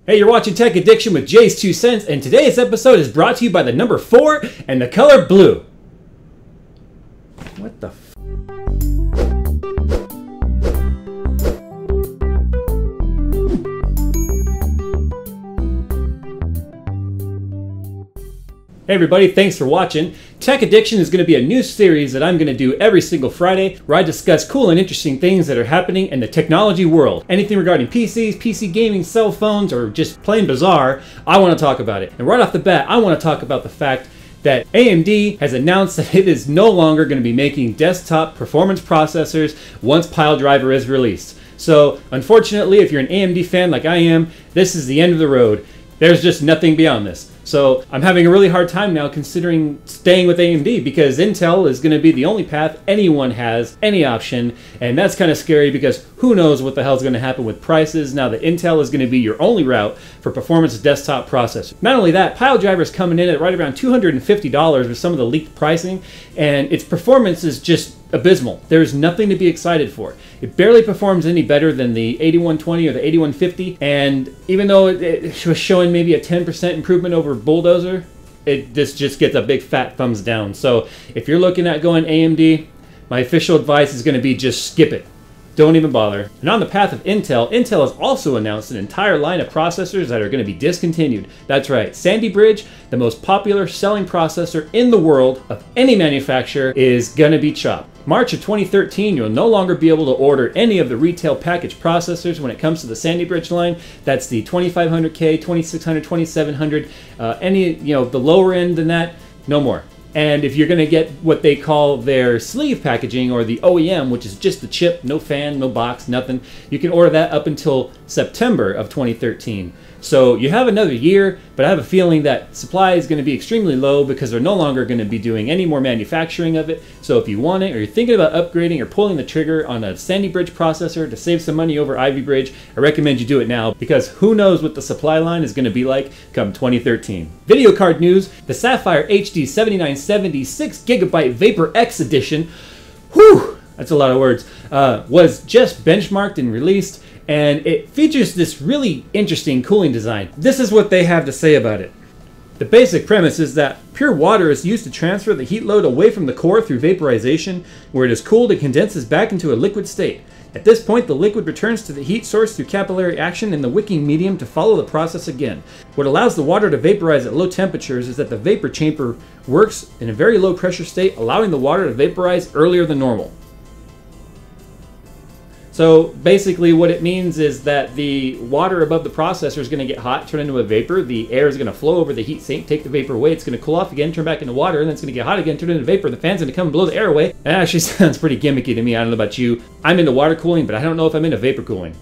Hey, you're watching Tech Addiction with Jayztwocents, and today's episode is brought to you by the number 4 and the color blue. What the f? Hey everybody, thanks for watching. Tech Addiction is going to be a new series that I'm going to do every single Friday where I discuss cool and interesting things that are happening in the technology world. Anything regarding PCs, PC gaming, cell phones, or just plain bizarre, I want to talk about it. And right off the bat, I want to talk about the fact that AMD has announced that it is no longer going to be making desktop performance processors once PileDriver is released. So unfortunately, if you're an AMD fan like I am, this is the end of the road. There's just nothing beyond this. So I'm having a really hard time now considering staying with AMD because Intel is going to be the only path anyone has, any option, and that's kind of scary because who knows what the hell is going to happen with prices now that Intel is going to be your only route for performance desktop processors. Not only that, PileDriver is coming in at right around $250 with some of the leaked pricing, and its performance is just abysmal. There's nothing to be excited for. It barely performs any better than the 8120 or the 8150, and even though it was showing maybe a 10% improvement over Bulldozer, this just gets a big fat thumbs down. So if you're looking at going AMD, my official advice is going to be just skip it. Don't even bother. And on the path of Intel, Intel has also announced an entire line of processors that are going to be discontinued. That's right, Sandy Bridge, the most popular selling processor in the world of any manufacturer, is going to be chopped. March of 2013, you'll no longer be able to order any of the retail package processors when it comes to the Sandy Bridge line. That's the 2500K, 2600, 2700, the lower end than that, no more. And if you're going to get what they call their sleeve packaging, or the OEM, which is just the chip, no fan, no box, nothing, you can order that up until September of 2013. So you have another year, but I have a feeling that supply is going to be extremely low because they're no longer going to be doing any more manufacturing of it. So if you want it, or you're thinking about upgrading or pulling the trigger on a Sandy Bridge processor to save some money over Ivy Bridge, I recommend you do it now because who knows what the supply line is going to be like come 2013. Video card news, the Sapphire HD 7970 6GB Vapor X edition, whew, that's a lot of words, was just benchmarked and released. And it features this really interesting cooling design. This is what they have to say about it. The basic premise is that pure water is used to transfer the heat load away from the core through vaporization, where it is cooled and condenses back into a liquid state. At this point, the liquid returns to the heat source through capillary action in the wicking medium to follow the process again. What allows the water to vaporize at low temperatures is that the vapor chamber works in a very low pressure state, allowing the water to vaporize earlier than normal. So basically what it means is that the water above the processor is going to get hot, turn into a vapor. The air is going to flow over the heat sink, take the vapor away. It's going to cool off again, turn back into water, and then it's going to get hot again, turn into vapor. The fan's going to come and blow the air away. That actually sounds pretty gimmicky to me. I don't know about you. I'm into water cooling, but I don't know if I'm into vapor cooling.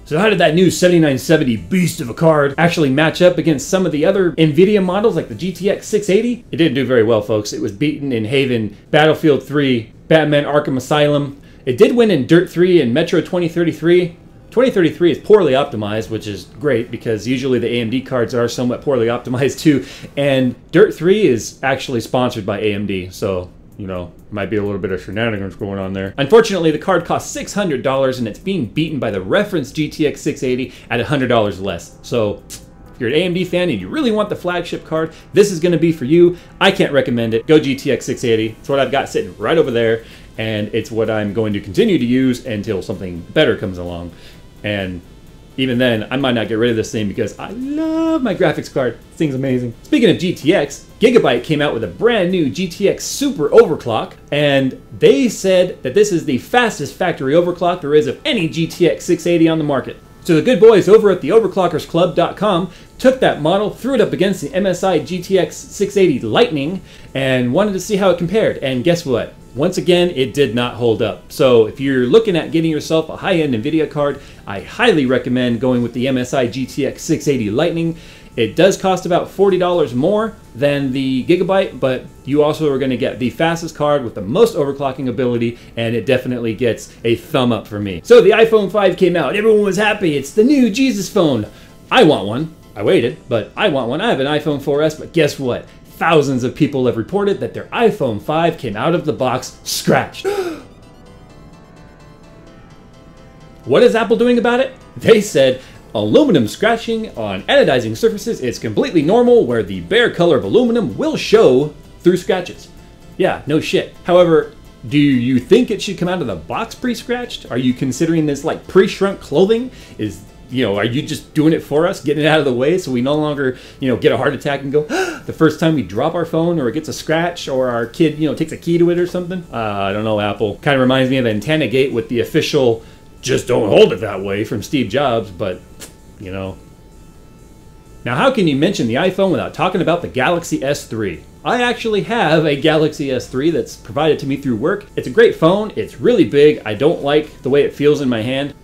So how did that new 7970 beast of a card actually match up against some of the other NVIDIA models like the GTX 680? It didn't do very well, folks. It was beaten in Haven, Battlefield 3, Batman Arkham Asylum. It did win in Dirt 3 and Metro 2033. 2033 is poorly optimized, which is great because usually the AMD cards are somewhat poorly optimized too. And Dirt 3 is actually sponsored by AMD, so, you know, might be a little bit of shenanigans going on there. Unfortunately, the card costs $600 and it's being beaten by the reference GTX 680 at $100 less. So if you're an AMD fan and you really want the flagship card, this is going to be for you. I can't recommend it. Go GTX 680. It's what I've got sitting right over there. And it's what I'm going to continue to use until something better comes along. And even then, I might not get rid of this thing because I love my graphics card. This thing's amazing. Speaking of GTX, Gigabyte came out with a brand new GTX Super Overclock, and they said that this is the fastest factory overclock there is of any GTX 680 on the market. So the good boys over at the overclockersclub.com took that model, threw it up against the MSI GTX 680 Lightning, and wanted to see how it compared. And guess what? Once again, it did not hold up. So if you're looking at getting yourself a high-end NVIDIA card, I highly recommend going with the MSI GTX 680 Lightning. It does cost about $40 more than the Gigabyte, but you also are going to get the fastest card with the most overclocking ability, and it definitely gets a thumb up for me. So the iPhone 5 came out. Everyone was happy. It's the new Jesus phone. I want one. I waited, but I want one. I have an iPhone 4S, but guess what? Thousands of people have reported that their iPhone 5 came out of the box scratched. What is Apple doing about it? They said, Aluminum scratching on anodizing surfaces is completely normal, where the bare color of aluminum will show through scratches. Yeah, no shit. However, do you think it should come out of the box pre-scratched? Are you considering this like pre-shrunk clothing? Are you just doing it for us, getting it out of the way so we no longer, get a heart attack and go, the first time we drop our phone or it gets a scratch or our kid, takes a key to it or something? I don't know, Apple. Kind of reminds me of Antenna Gate with the official, just don't hold it that way from Steve Jobs, but, Now, how can you mention the iPhone without talking about the Galaxy S3? I actually have a Galaxy S3 that's provided to me through work. It's a great phone. It's really big. I don't like the way it feels in my hand.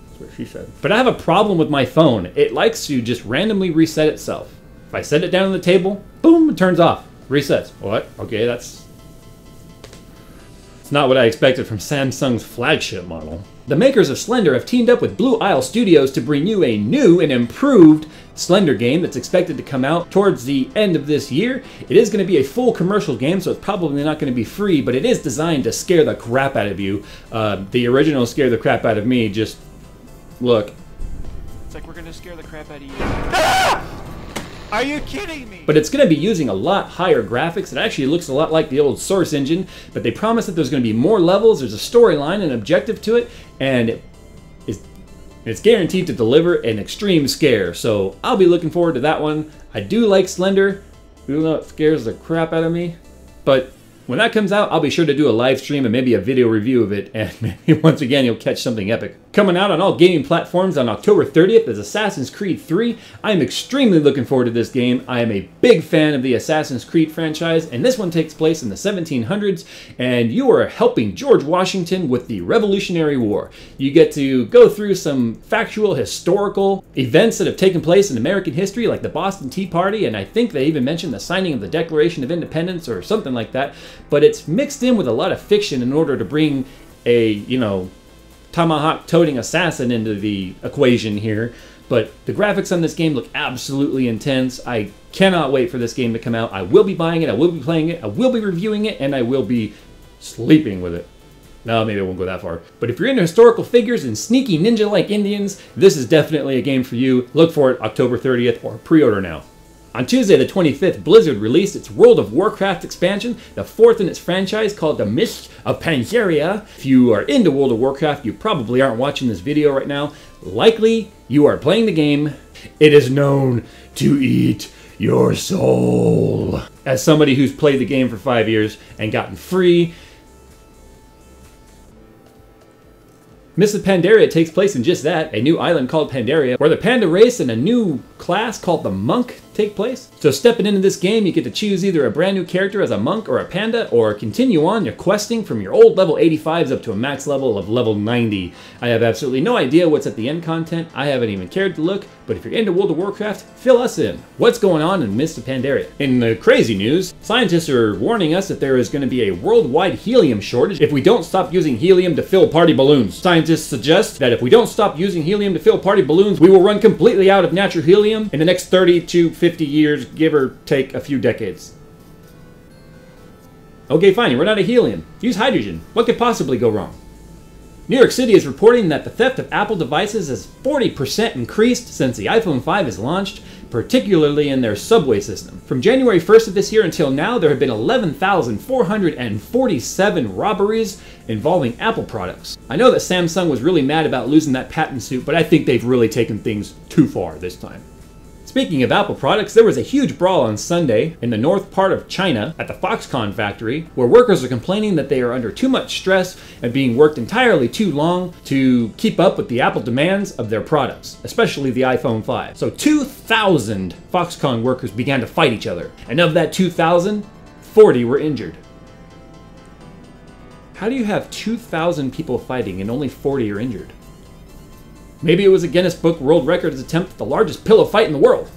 That's what she said. But I have a problem with my phone. It likes to just randomly reset itself. If I set it down on the table, boom, it turns off. Resets. What? Okay, it's not what I expected from Samsung's flagship model. The makers of Slender have teamed up with Blue Isle Studios to bring you a new and improved Slender game that's expected to come out towards the end of this year. It is going to be a full commercial game, so it's probably not going to be free, but it is designed to scare the crap out of you. The original Scare the Crap Out of Me, just look. It's like we're going to scare the crap out of you. Ah! Are you kidding me? But it's going to be using a lot higher graphics. It actually looks a lot like the old Source engine, but they promise that there's going to be more levels, there's a storyline, an objective to it, and it's guaranteed to deliver an extreme scare. So I'll be looking forward to that one. I do like Slender, even though it scares the crap out of me. But when that comes out, I'll be sure to do a live stream and maybe a video review of it, and maybe once again you'll catch something epic. Coming out on all gaming platforms on October 30th is Assassin's Creed 3. I am extremely looking forward to this game. I am a big fan of the Assassin's Creed franchise, and this one takes place in the 1700s, and you are helping George Washington with the Revolutionary War. You get to go through some factual, historical events that have taken place in American history, like the Boston Tea Party, and I think they even mentioned the signing of the Declaration of Independence or something like that. But it's mixed in with a lot of fiction in order to bring a, tomahawk-toting assassin into the equation here. But the graphics on this game look absolutely intense. I cannot wait for this game to come out. I will be buying it, I will be playing it, I will be reviewing it, and I will be sleeping with it. No, maybe I won't go that far. But if you're into historical figures and sneaky ninja-like Indians, this is definitely a game for you. Look for it October 30th or pre-order now. On Tuesday the 25th, Blizzard released its World of Warcraft expansion, the fourth in its franchise, called the Mists of Pandaria. If you are into World of Warcraft, you probably aren't watching this video right now. Likely, you are playing the game. It is known to eat your soul. As somebody who's played the game for 5 years and gotten free, Mists of Pandaria takes place in just that, a new island called Pandaria, where the panda race and a new class called the monk take place. So stepping into this game, you get to choose either a brand new character as a monk or a panda, or continue on your questing from your old level 85s up to a max level of level 90. I have absolutely no idea what's at the end content. I haven't even cared to look, but if you're into World of Warcraft, fill us in. What's going on in Mists of Pandaria? In the crazy news, scientists are warning us that there is going to be a worldwide helium shortage if we don't stop using helium to fill party balloons. Scientists suggest that if we don't stop using helium to fill party balloons, we will run completely out of natural helium in the next 30 to 50 years, give or take a few decades. Okay, fine, you run out of helium. Use hydrogen. What could possibly go wrong? New York City is reporting that the theft of Apple devices has 40% increased since the iPhone 5 is launched, particularly in their subway system. From January 1st of this year until now, there have been 11,447 robberies involving Apple products. I know that Samsung was really mad about losing that patent suit, but I think they've really taken things too far this time. Speaking of Apple products, there was a huge brawl on Sunday in the north part of China at the Foxconn factory, where workers are complaining that they are under too much stress and being worked entirely too long to keep up with the Apple demands of their products, especially the iPhone 5. So 2,000 Foxconn workers began to fight each other, and of that 2,000, 40 were injured. How do you have 2,000 people fighting and only 40 are injured? Maybe it was a Guinness Book World Records attempt at the largest pillow fight in the world.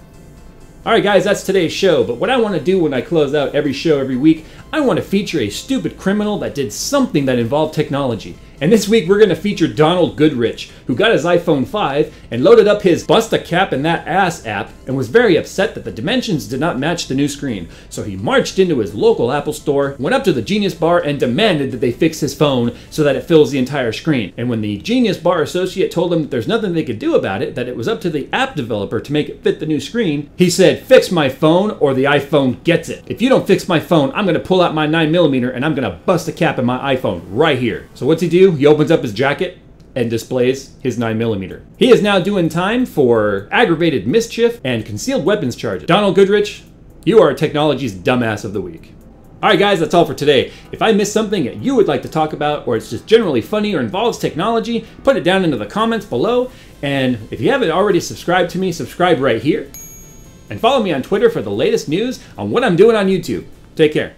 Alright guys, that's today's show, but what I want to do when I close out every show every week, I want to feature a stupid criminal that did something that involved technology. And this week we're going to feature Donald Goodrich, who got his iPhone 5 and loaded up his Bust a Cap in That Ass app and was very upset that the dimensions did not match the new screen. So he marched into his local Apple store, went up to the Genius Bar and demanded that they fix his phone so that it fills the entire screen. And when the Genius Bar associate told him that there's nothing they could do about it, that it was up to the app developer to make it fit the new screen, he said, "Fix my phone or the iPhone gets it. If you don't fix my phone, I'm going to pull out my 9mm and I'm going to bust a cap in my iPhone right here." So what's he do? He opens up his jacket and displays his 9mm. He is now doing time for aggravated mischief and concealed weapons charges. Donald Goodrich, you are technology's dumbass of the week. Alright guys, that's all for today. If I missed something that you would like to talk about, or it's just generally funny or involves technology, put it down into the comments below. And if you haven't already subscribed to me, subscribe right here. And follow me on Twitter for the latest news on what I'm doing on YouTube. Take care.